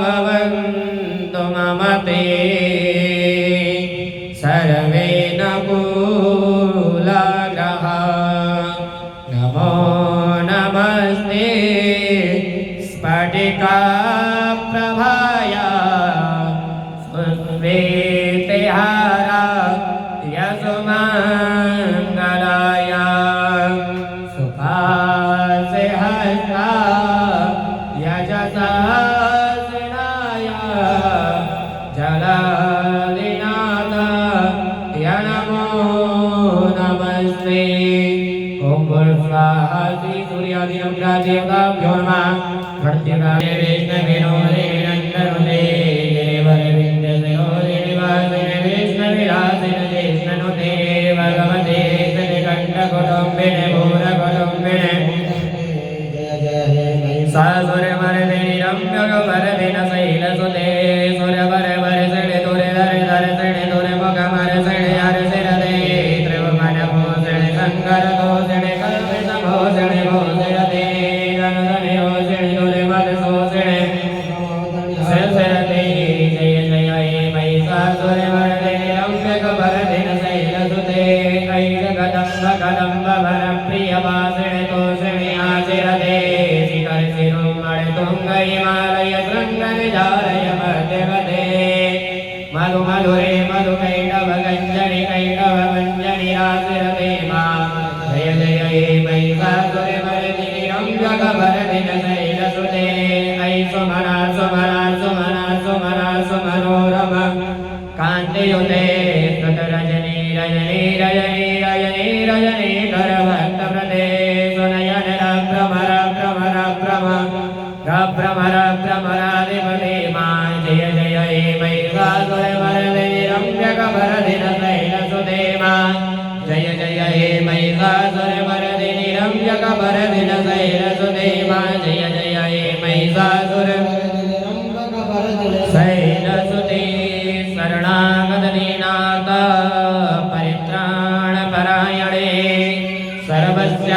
भवन्तु मम ते सर्वे नकुलग्रहाः। नमो नमस्ते स्फटिकाप्रभाय सुश्वेतहाराय सुमङ्गलाय सुभासे हस्ताय यशसासिनाय जलादिनाथाय नमो नमस्ते। ॐ भूर्भुवः श्री सूर्यादिनमग्रादेवताभ्यो नमः। भर्त्यकाले वैष्णवेनोरे नन्दनुते गिरिवरविन्द्यसरोरे निवासिने वैष्णविलासिने ज्येष्ठनुते भगवते श्रीकण्ठकुटुम्बिने भूरकुटुम्बिने सा सूर्यमर्दिनि रम्यकवरदिन शैलसुते सूर्यवरवरसणे तुरे धरे धरे सणे तुरे मुखमरसणे हरसिरदे त्रिभुवनभूषणे शङ्करभूषणे कल्पितभूषणे भूषिरदे धनुधने भूषणे तुरे मधुसूषणे शिरसिरदे जय जय हे महिषासुरमर्दिनि रम्यकवरदिन शैलसुते ऐककदम्बकदम्बवरप्रियवासिने तोषिणे आशिरदे हिमालय शृङ्गनिजालय मध्यगते मधु मधुरे मधुकैटव गञ्जनि कैटव मञ्जनि राशिरते मा जय जय हे महिषासुरमर्दिनि रम्यकवरदिन शैलसुते ऐ सुमना सुमना सुमना सुमना सुमनोरम कान्तियुते स्तुतरजनी रजनी रजनी रजनी रजनी करभक्तप्रदे सुनयन रभ्रमर भ्रमर भ्रम रभ्रमर भ्रमराधिपते मा जय जय हे महिषासुरमर्दिनि रम्यकवरदिन शैलसुते मा जय जय हे महिषासुरमर्दिनि रम्यकवरदिन शैलसुते मा जय जय हे महिषासुरमर्दिनि रम्यकवरदिन शैलसुते शरणागतदीनाथ परित्राणपरायणे सर्वस्य